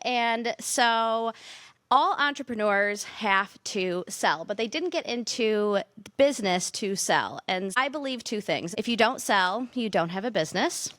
And so all entrepreneurs have to sell, but they didn't get into business to sell. And I believe two things. If you don't sell, you don't have a business.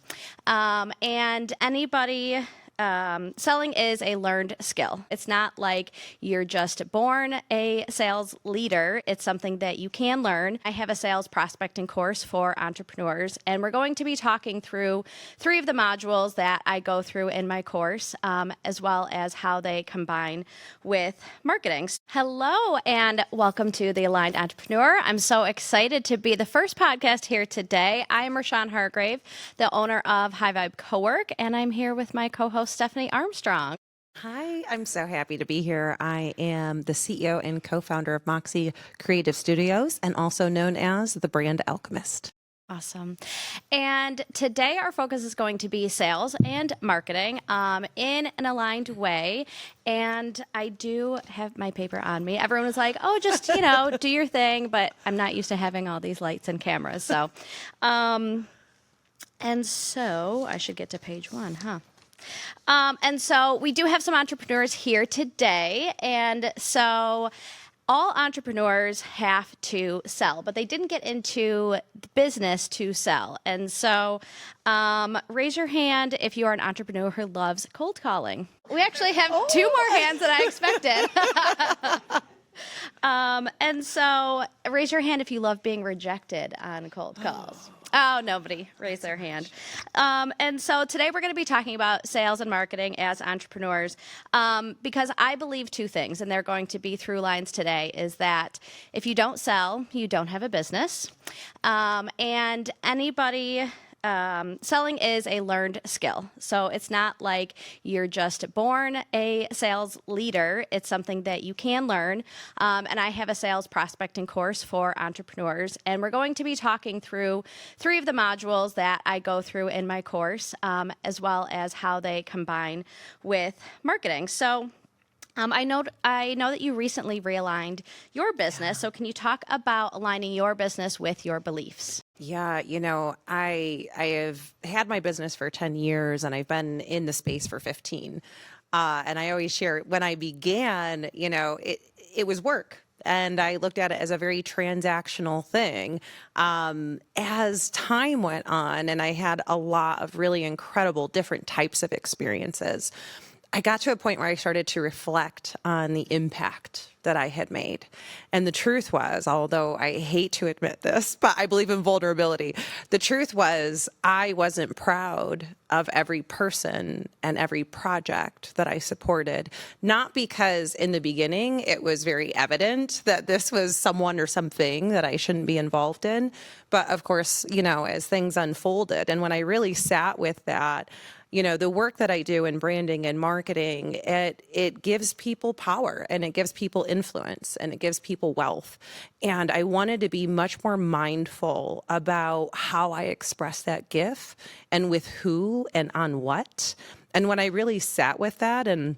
And anybody selling is a learned skill. It's not like you're just born a sales leader. It's something that you can learn. I have a sales prospecting course for entrepreneurs, and we're going to be talking through 3 of the modules that I go through in my course, as well as how they combine with marketing. Hello, and welcome to The Aligned Entrepreneur. I'm so excited to be the first podcast here today. I'm Rashawn Hargrave, the owner of High Vibe Cowork, and I'm here with my co-host Stephanie Armstrong. Hi, I'm so happy to be here. I am the CEO and co-founder of Moxie Creative Studios, and also known as the Brand Alchemist. Awesome. And today our focus is going to be sales and marketing in an aligned way. And I do have my paper on me. Everyone was like, oh, just, do your thing. But I'm not used to having all these lights and cameras. So, and so I should get to page 1, huh? And so we do have some entrepreneurs here today. And so all entrepreneurs have to sell, but they didn't get into business to sell. And so raise your hand if you are an entrepreneur who loves cold calling. We actually have 2 more hands than I expected. And so raise your hand if you love being rejected on cold calls. Oh, nobody raised their hand. And so today we're going to be talking about sales and marketing as entrepreneurs because I believe 2 things, and they're going to be through lines today, is that if you don't sell, you don't have a business. And anybody... selling is a learned skill. So it's not like you're just born a sales leader. It's something that you can learn. And I have a sales prospecting course for entrepreneurs. And we're going to be talking through 3 of the modules that I go through in my course, as well as how they combine with marketing. So I know that you recently realigned your business. So can you talk about aligning your business with your beliefs? Yeah, I have had my business for 10 years and I've been in the space for 15. And I always share when I began, it was work. And I looked at it as a very transactional thing. As time went on and I had a lot of really incredible different types of experiences, I got to a point where I started to reflect on the impact that I had made. And the truth was, although I hate to admit this, but I believe in vulnerability. The truth was I wasn't proud of every person and every project that I supported, not because in the beginning it was very evident that this was someone or something that I shouldn't be involved in. But of course, as things unfolded and when I really sat with that, the work that I do in branding and marketing, it gives people power and it gives people influence and it gives people wealth. And I wanted to be much more mindful about how I express that gift and with who and on what. And when I really sat with that, and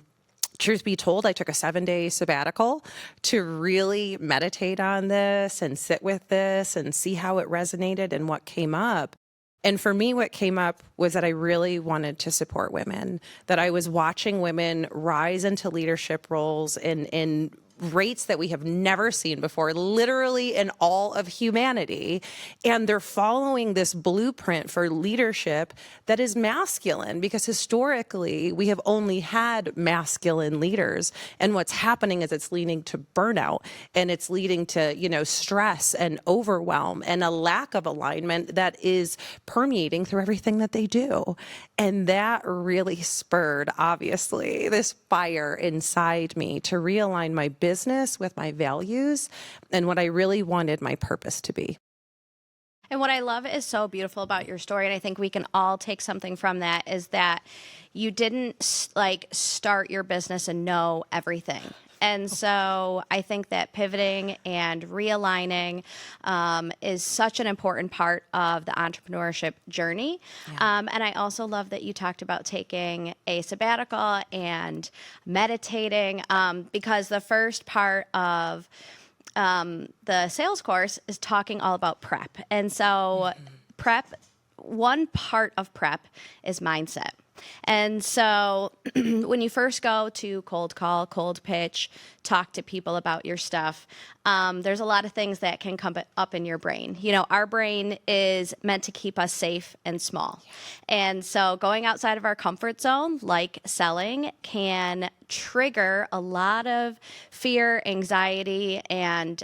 truth be told, I took a 7-day sabbatical to really meditate on this and sit with this and see how it resonated and what came up. And for me, what came up was that I really wanted to support women, that I was watching women rise into leadership roles in rates that we have never seen before, literally in all of humanity. And they're following this blueprint for leadership that is masculine, because historically we have only had masculine leaders. And what's happening is it's leading to burnout and it's leading to, stress and overwhelm and a lack of alignment that is permeating through everything that they do. And that really spurred, obviously, this fire inside me to realign my business with my values and what I really wanted my purpose to be. And what I love is so beautiful about your story, and I think we can all take something from that, is that you didn't start your business and know everything. And so I think that pivoting and realigning is such an important part of the entrepreneurship journey. Yeah. And I also love that you talked about taking a sabbatical and meditating, because the first part of the sales course is talking all about prep. And so prep, one part of prep is mindset. And so when you first go to cold call, cold pitch, talk to people about your stuff, there's a lot of things that can come up in your brain. You know, our brain is meant to keep us safe and small. And so going outside of our comfort zone, like selling, can trigger a lot of fear, anxiety, and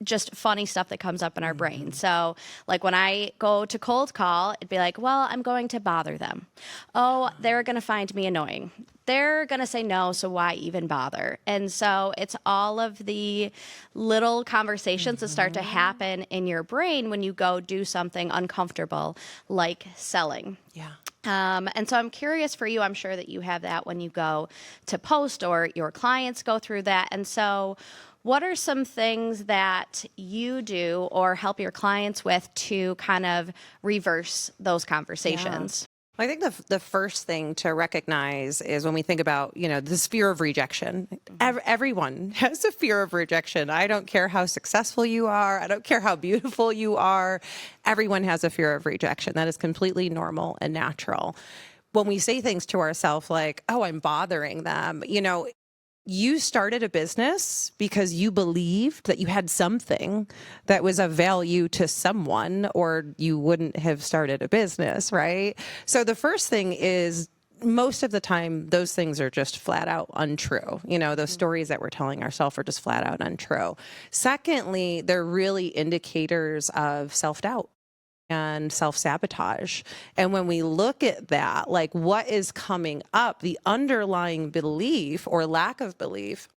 just funny stuff that comes up in our brain. So like when I go to cold call, it'd be like, well, I'm going to bother them. Oh, they're going to find me annoying. They're going to say no, so why even bother? And so it's all of the little conversations that start to happen in your brain when you go do something uncomfortable like selling. Yeah. And so I'm curious for you, I'm sure that you have that when you go to post or your clients go through that. And so what are some things that you do or help your clients with to kind of reverse those conversations? I think the first thing to recognize is when we think about, you know, this fear of rejection. Everyone has a fear of rejection. I don't care how successful you are. I don't care how beautiful you are. Everyone has a fear of rejection. That is completely normal and natural. When we say things to ourselves like, oh, I'm bothering them, you know, you started a business because you believed that you had something that was of value to someone, or you wouldn't have started a business, right? So the first thing is, most of the time, those things are just flat out untrue. You know, those stories that we're telling ourselves are just flat out untrue. Secondly, they're really indicators of self-doubt and self-sabotage. And when we look at that, like what is coming up, the underlying belief or lack of belief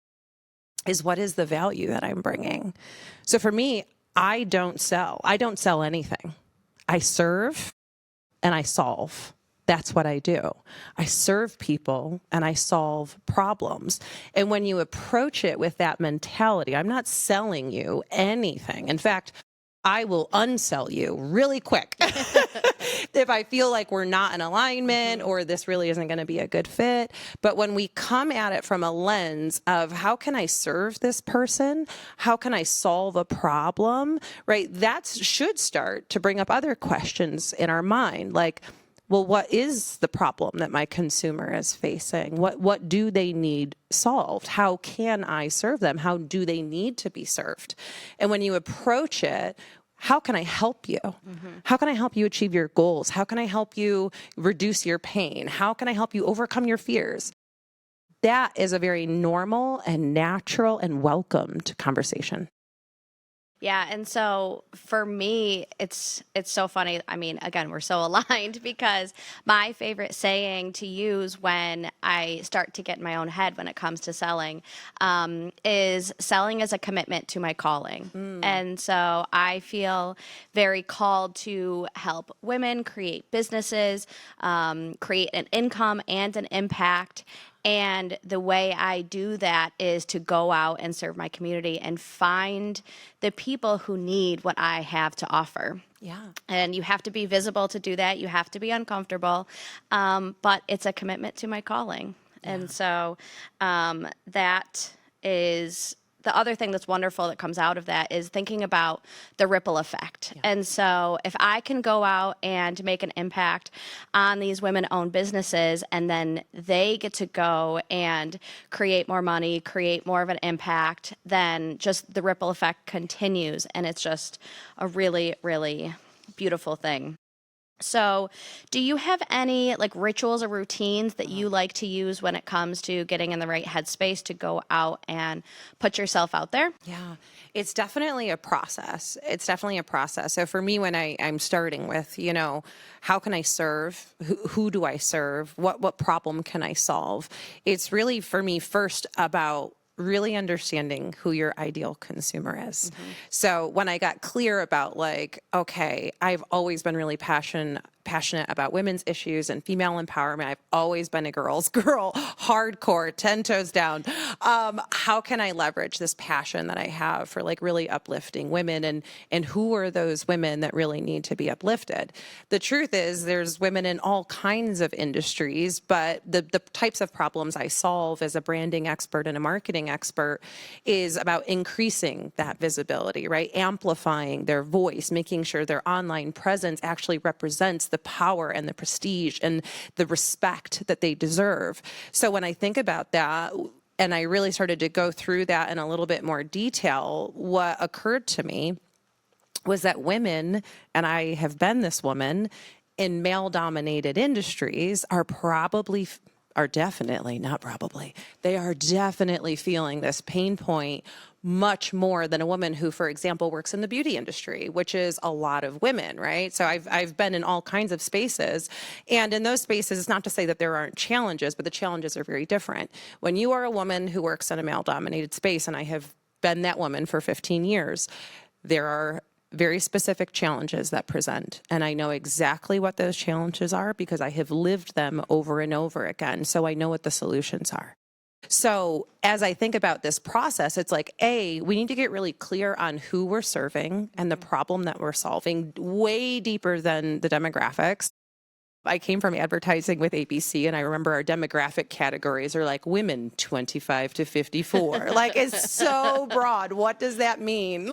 is, what is the value that I'm bringing? So for me, I don't sell anything. I serve and I solve. That's what I do. I serve people and I solve problems. And when you approach it with that mentality, I'm not selling you anything. In fact, I will unsell you really quick if I feel like we're not in alignment or this really isn't going to be a good fit. But when we come at it from a lens of how can I serve this person? How can I solve a problem? Right? That should start to bring up other questions in our mind, like, well, what is the problem that my consumer is facing? What do they need solved? How can I serve them? How do they need to be served? And when you approach it, how can I help you? How can I help you achieve your goals? How can I help you reduce your pain? How can I help you overcome your fears? That is a very normal and natural and welcomed conversation. Yeah, and so for me, it's so funny. I mean, again, we're so aligned because my favorite saying to use when I start to get in my own head when it comes to selling is selling is a commitment to my calling. And so I feel very called to help women create businesses, create an income and an impact. And the way I do that is to go out and serve my community and find the people who need what I have to offer. Yeah. And you have to be visible to do that. You have to be uncomfortable. But it's a commitment to my calling. And so that is the other thing that's wonderful that comes out of that is thinking about the ripple effect. Yeah. And so if I can go out and make an impact on these women-owned businesses, and then they get to go and create more money, create more of an impact, then just the ripple effect continues. And it's just a really, really beautiful thing. So do you have any like rituals or routines that you like to use when it comes to getting in the right headspace to go out and put yourself out there? Yeah, it's definitely a process. So for me, when I'm starting with, you know, how can I serve? Who do I serve? What problem can I solve? It's really, for me, first about really understanding who your ideal consumer is. So when I got clear about like, okay, I've always been really passionate about women's issues and female empowerment. I've always been a girl's girl, hardcore, 10 toes down. How can I leverage this passion that I have for like really uplifting women, and who are those women that really need to be uplifted? The truth is there's women in all kinds of industries, but the types of problems I solve as a branding expert and a marketing expert is about increasing that visibility, right? Amplifying their voice, making sure their online presence actually represents the power and the prestige and the respect that they deserve. So when I think about that, and I really started to go through that in a little bit more detail, what occurred to me was that women, and I have been this woman, in male-dominated industries are definitely, not probably, they are definitely feeling this pain point much more than a woman who, for example, works in the beauty industry, which is a lot of women, right? So I've been in all kinds of spaces. And in those spaces, it's not to say that there aren't challenges, but the challenges are very different. When you are a woman who works in a male-dominated space, and I have been that woman for 15 years, there are very specific challenges that present. And I know exactly what those challenges are because I have lived them over and over again. So I know what the solutions are. So as I think about this process, it's like, we need to get really clear on who we're serving and the problem that we're solving, way deeper than the demographics. I came from advertising with ABC, and I remember our demographic categories are like women 25 to 54. Like, it's so broad. What does that mean?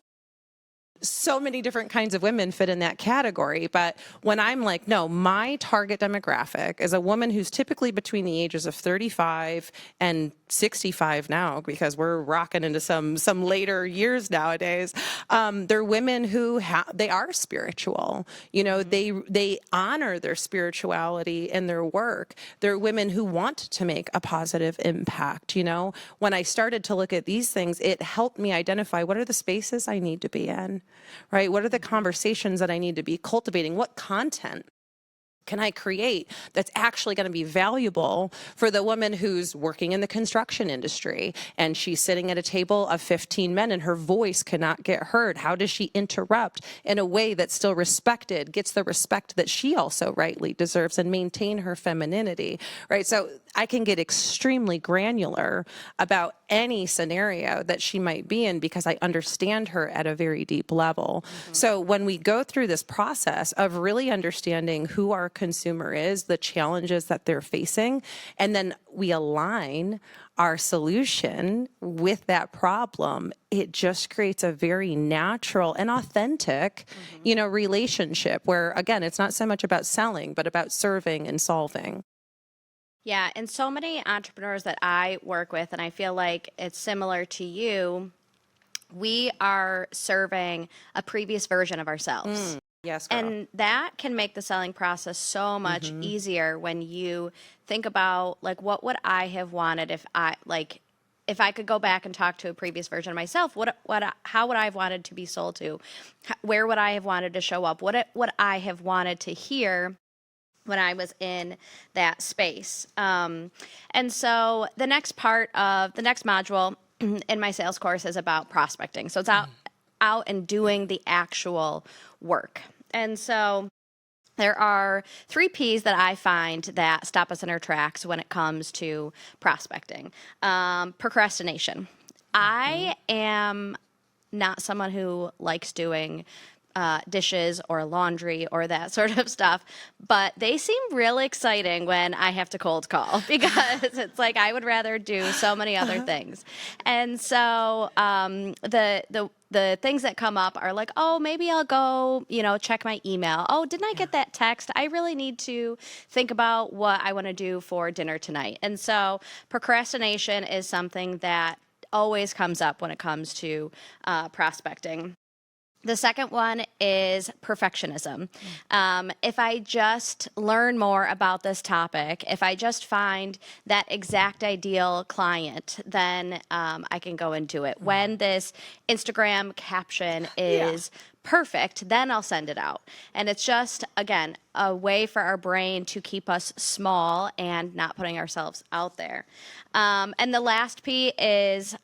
So many different kinds of women fit in that category. But when I'm like, no, my target demographic is a woman who's typically between the ages of 35 and 65 now, because we're rocking into some later years nowadays. They're women who they are spiritual. You know, they honor their spirituality in their work. They're women who want to make a positive impact. You know, when I started to look at these things, it helped me identify what are the spaces I need to be in. Right? What are the conversations that I need to be cultivating? What content can I create that's actually going to be valuable for the woman who's working in the construction industry and she's sitting at a table of 15 men and her voice cannot get heard? How does she interrupt in a way that's still respected, gets the respect that she also rightly deserves, and maintain her femininity, right? So I can get extremely granular about any scenario that she might be in because I understand her at a very deep level. Mm-hmm. So when we go through this process of really understanding who our consumer is, the challenges that they're facing, and then we align our solution with that problem, it just creates a very natural and authentic, relationship where, again, it's not so much about selling, but about serving and solving. Yeah, and so many entrepreneurs that I work with, and I feel like it's similar to you, we are serving a previous version of ourselves. Yes, girl. And that can make the selling process so much easier when you think about, like, what would I have wanted if I could go back and talk to a previous version of myself, how would I have wanted to be sold to? Where would I have wanted to show up? What would I have wanted to hear when I was in that space? And so the next module in my sales course is about prospecting. So it's out and doing the actual work. And so there are 3 P's that I find that stop us in our tracks when it comes to prospecting. Procrastination. I am not someone who likes doing dishes or laundry or that sort of stuff, but they seem really exciting when I have to cold call because it's like I would rather do so many other things. And so the things that come up are like, oh, maybe I'll go, check my email. Oh, didn't I get that text? I really need to think about what I want to do for dinner tonight. And so procrastination is something that always comes up when it comes to prospecting. The second one is perfectionism. If I just learn more about this topic, if I just find that exact ideal client, then I can go and do it. When this Instagram caption is perfect, then I'll send it out. And it's just, again, a way for our brain to keep us small and not putting ourselves out there. And the last P is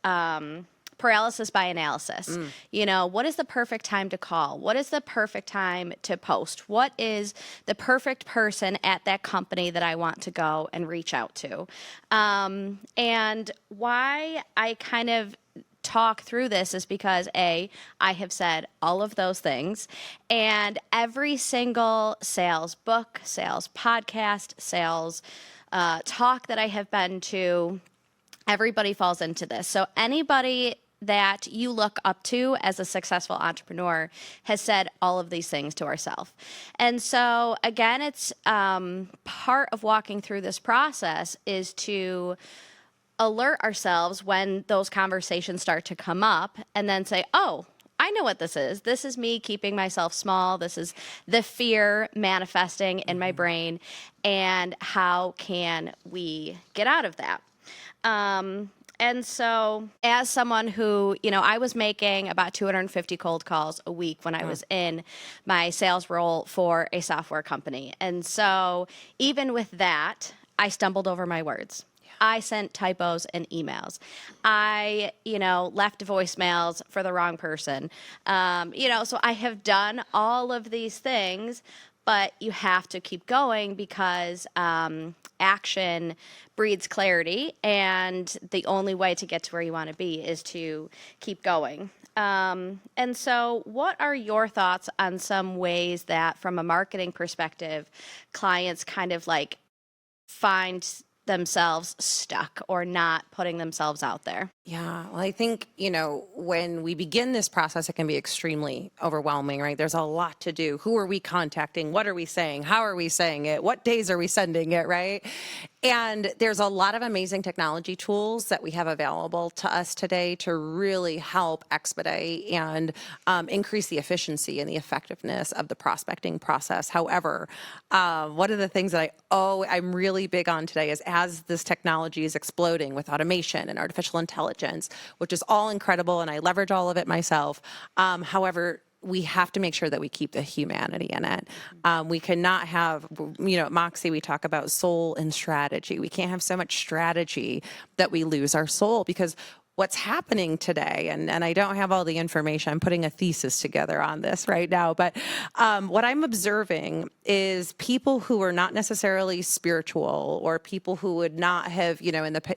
paralysis by analysis. What is the perfect time to call? What is the perfect time to post? What is the perfect person at that company that I want to go and reach out to? And why I kind of talk through this is because I have said all of those things, and every single sales book, sales podcast, sales talk that I have been to, everybody falls into this. So anybody that you look up to as a successful entrepreneur has said all of these things to ourselves. And so, again, it's part of walking through this process is to alert ourselves when those conversations start to come up and then say, oh, I know what this is. This is me keeping myself small. This is the fear manifesting in my brain. And how can we get out of that? And so as someone who, I was making about 250 cold calls a week when I was in my sales role for a software company. And so even with that, I stumbled over my words. I sent typos in emails. I, left voicemails for the wrong person. So I have done all of these things, but you have to keep going because action breeds clarity, and the only way to get to where you want to be is to keep going. And so what are your thoughts on some ways that, from a marketing perspective, clients kind of like find themselves stuck or not putting themselves out there? Yeah, well, I think, when we begin this process, it can be extremely overwhelming, right? There's a lot to do. Who are we contacting? What are we saying? How are we saying it? What days are we sending it, right? And there's a lot of amazing technology tools that we have available to us today to really help expedite and increase the efficiency and the effectiveness of the prospecting process. However, one of the things that I'm really big on today is, as this technology is exploding with automation and artificial intelligence, which is all incredible, and I leverage all of it myself. However, we have to make sure that we keep the humanity in it. We cannot have, at Moxie, we talk about soul and strategy. We can't have so much strategy that we lose our soul, because what's happening today, and I don't have all the information, I'm putting a thesis together on this right now, but what I'm observing is people who are not necessarily spiritual, or people who would not have,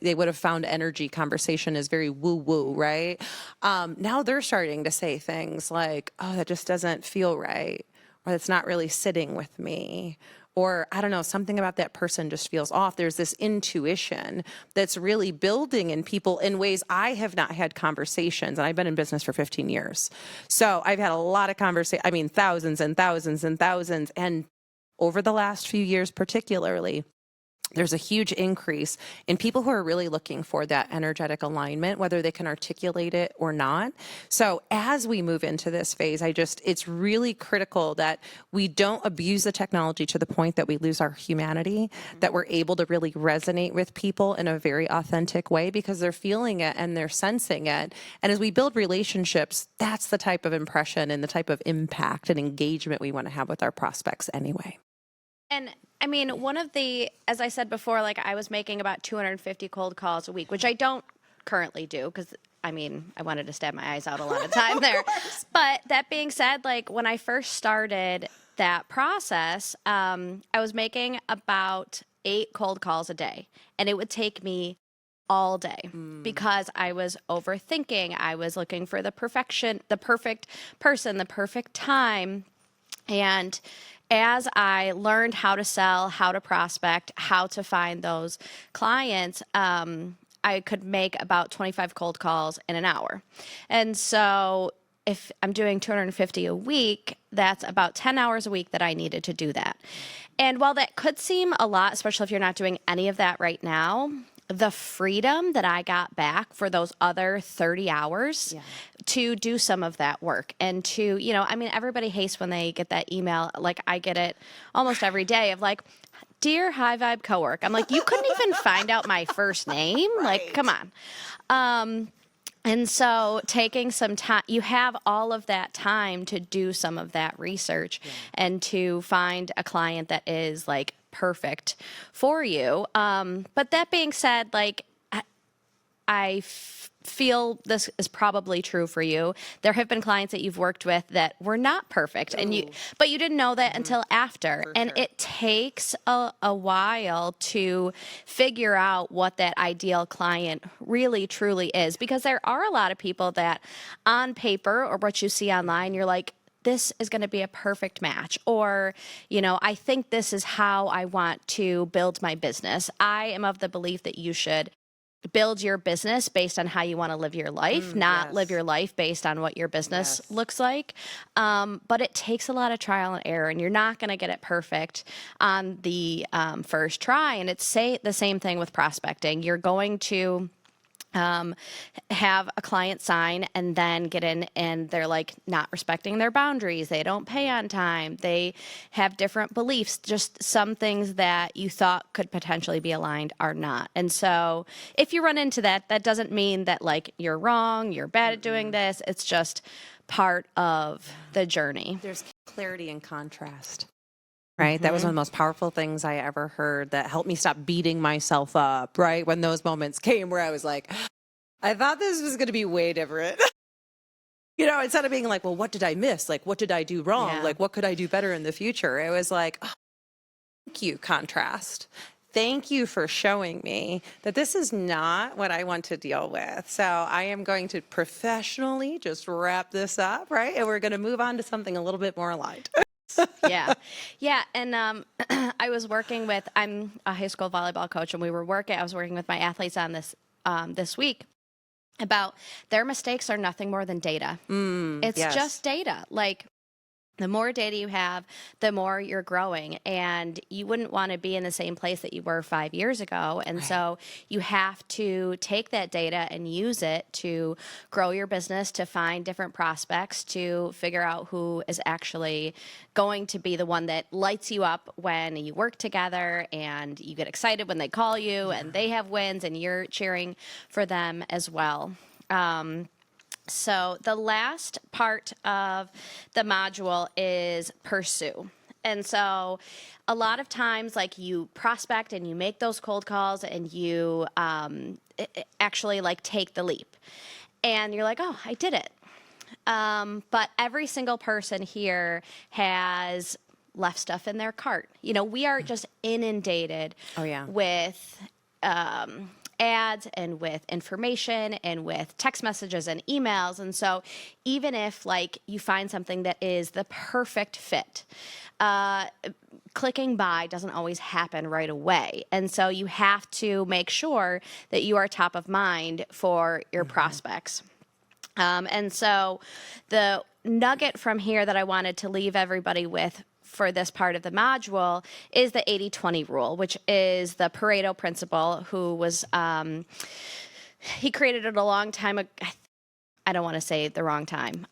they would have found energy conversation is very woo-woo, right? Now they're starting to say things like, oh, that just doesn't feel right, or that's not really sitting with me. Or, I don't know, something about that person just feels off. There's this intuition that's really building in people in ways I have not had conversations. And I've been in business for 15 years. So I've had a lot of conversations, thousands and thousands and thousands. And over the last few years particularly, there's a huge increase in people who are really looking for that energetic alignment, whether they can articulate it or not. So as we move into this phase, it's really critical that we don't abuse the technology to the point that we lose our humanity, that we're able to really resonate with people in a very authentic way, because they're feeling it and they're sensing it. And as we build relationships, that's the type of impression and the type of impact and engagement we want to have with our prospects anyway. And one of as I said before, I was making about 250 cold calls a week, which I don't currently do because, I wanted to stab my eyes out a lot of time there. But that being said, when I first started that process, I was making about 8 cold calls a day, and it would take me all day because I was overthinking. I was looking for the perfect person, the perfect time. And as I learned how to sell, how to prospect, how to find those clients, I could make about 25 cold calls in an hour. And so if I'm doing 250 a week, that's about 10 hours a week that I needed to do that. And while that could seem a lot, especially if you're not doing any of that right now, the freedom that I got back for those other 30 hours to do some of that work and to, everybody hates when they get that email. I get it almost every day of dear high vibe coworker. I'm you couldn't even find out my first name. Right. Come on. And so taking some time, you have all of that time to do some of that research and to find a client that is perfect for you. But that being said, I feel this is probably true for you. There have been clients that you've worked with that were not perfect, but you didn't know that until after. And it takes a while to figure out what that ideal client really truly is, because there are a lot of people that on paper or what you see online, you're this is going to be a perfect match. Or, I think this is how I want to build my business. I am of the belief that you should build your business based on how you want to live your life, not yes. live your life based on what your business Yes. looks like. But it takes a lot of trial and error, and you're not going to get it perfect on the first try. And it's the same thing with prospecting. You're going to have a client sign and then get in and they're like not respecting their boundaries. They don't pay on time. They have different beliefs. Just some things that you thought could potentially be aligned are not. And so if you run into that, that doesn't mean that like you're wrong, you're bad at doing this. It's just part of the journey. There's clarity and contrast. Right? That was one of the most powerful things I ever heard that helped me stop beating myself up, right? When those moments came where I was like, I thought this was going to be way different. Instead of being like, well, what did I miss? Like, what did I do wrong? Yeah. Like, what could I do better in the future? It was like, oh, thank you, contrast. Thank you for showing me that this is not what I want to deal with. So I am going to professionally just wrap this up, right? And we're going to move on to something a little bit more aligned. Yeah. And I was working with, I'm a high school volleyball coach, and I was working with my athletes on this week about their mistakes are nothing more than data. It's yes. just data. Like, the more data you have, the more you're growing, and you wouldn't want to be in the same place that you were 5 years ago. And so you have to take that data and use it to grow your business, to find different prospects, to figure out who is actually going to be the one that lights you up when you work together and you get excited when they call you and they have wins and you're cheering for them as well. So the last part of the module is pursue. And so a lot of times, like, you prospect and you make those cold calls and you actually like take the leap and you're like, oh, I did it. But every single person here has left stuff in their cart. We are just inundated with ads and with information and with text messages and emails. And so even if like you find something that is the perfect fit, clicking buy doesn't always happen right away. And so you have to make sure that you are top of mind for your prospects. And so the nugget from here that I wanted to leave everybody with for this part of the module is the 80-20 rule, which is the Pareto principle, who was, he created it a long time ago. I don't want to say the wrong time,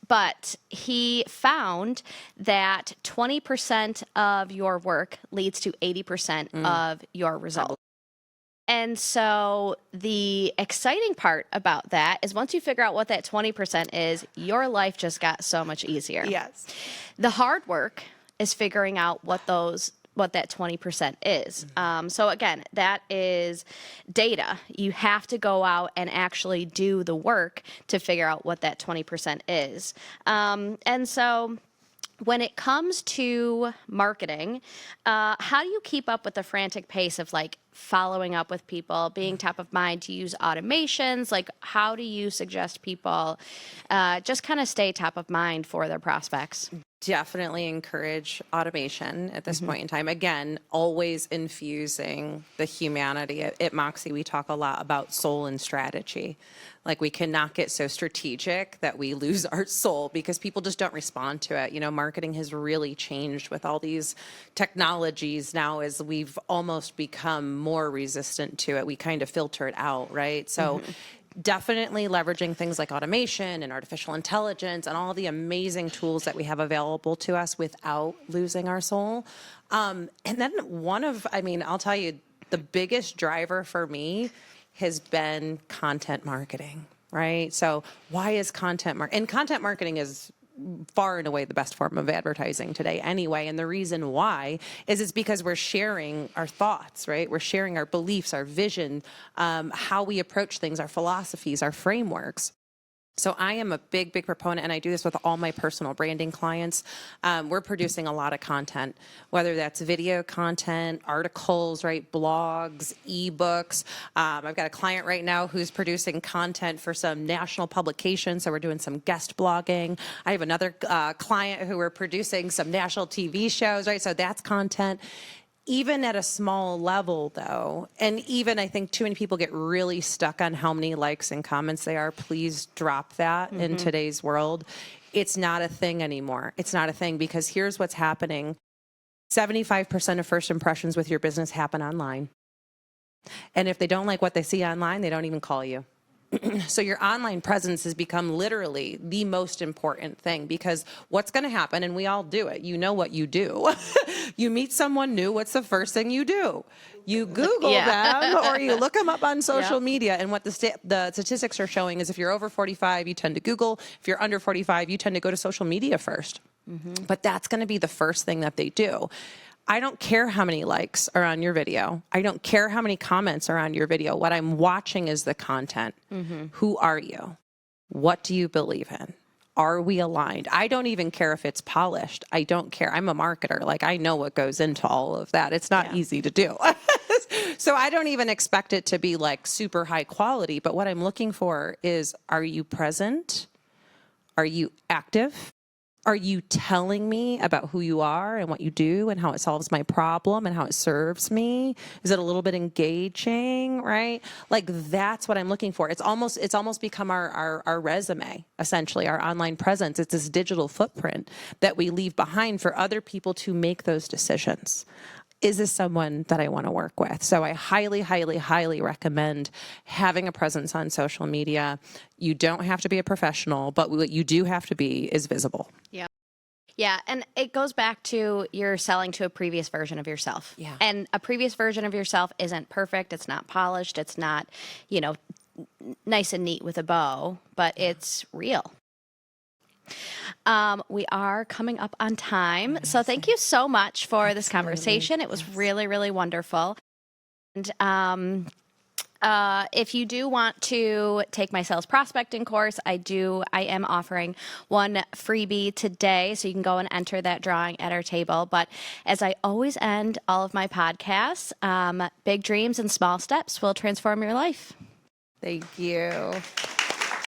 but he found that 20% of your work leads to 80% of your results. And so the exciting part about that is once you figure out what that 20% is, your life just got so much easier. Yes. The hard work is figuring out what that 20% is. So again, that is data. You have to go out and actually do the work to figure out what that 20% is. And so when it comes to marketing, how do you keep up with the frantic pace of like following up with people, being top of mind? To use automations? Like, how do you suggest people just kind of stay top of mind for their prospects? Definitely encourage automation at this point in time. Again, always infusing the humanity. At Moxie, we talk a lot about soul and strategy. Like, we cannot get so strategic that we lose our soul because people just don't respond to it. Marketing has really changed with all these technologies now, as we've almost become more resistant to it. We kind of filter it out, right? So definitely leveraging things like automation and artificial intelligence and all the amazing tools that we have available to us without losing our soul. And then I'll tell you, the biggest driver for me has been content marketing, right? So why is content marketing is far and away the best form of advertising today anyway. And the reason why is it's because we're sharing our thoughts, right? We're sharing our beliefs, our vision, how we approach things, our philosophies, our frameworks. So I am a big, big proponent, and I do this with all my personal branding clients. We're producing a lot of content, whether that's video content, articles, right, blogs, ebooks. I've got a client right now who's producing content for some national publications, so we're doing some guest blogging. I have another client who we're producing some national TV shows, right? So that's content. Even at a small level, though, and even I think too many people get really stuck on how many likes and comments they are. Please drop that in today's world. It's not a thing anymore. It's not a thing, because here's what's happening. 75% of first impressions with your business happen online. And if they don't like what they see online, they don't even call you. So your online presence has become literally the most important thing, because what's going to happen, and we all do it, you know what you do. You meet someone new, what's the first thing you do? You Google them, or you look them up on social media. And what the statistics are showing is if you're over 45, you tend to Google. If you're under 45, you tend to go to social media first. But that's going to be the first thing that they do. I don't care how many likes are on your video. I don't care how many comments are on your video. What I'm watching is the content. Who are you? What do you believe in? Are we aligned? I don't even care if it's polished. I don't care. I'm a marketer. Like, I know what goes into all of that. It's not easy to do. So I don't even expect it to be like super high quality. But what I'm looking for is, are you present? Are you active? Are you telling me about who you are and what you do and how it solves my problem and how it serves me? Is it a little bit engaging, right? Like, that's what I'm looking for. It's almost become our resume, essentially, our online presence. It's this digital footprint that we leave behind for other people to make those decisions. Is this someone that I want to work with? So I highly, highly, highly recommend having a presence on social media. You don't have to be a professional, but what you do have to be is visible. Yeah, and it goes back to you're selling to a previous version of yourself. Yeah. And a previous version of yourself isn't perfect. It's not polished. It's not, nice and neat with a bow, but it's real. We are coming up on time. So thank you so much for this conversation. It was really, really wonderful. And if you do want to take my sales prospecting course, I am offering one freebie today, so you can go and enter that drawing at our table. But as I always end all of my podcasts, big dreams and small steps will transform your life. Thank you.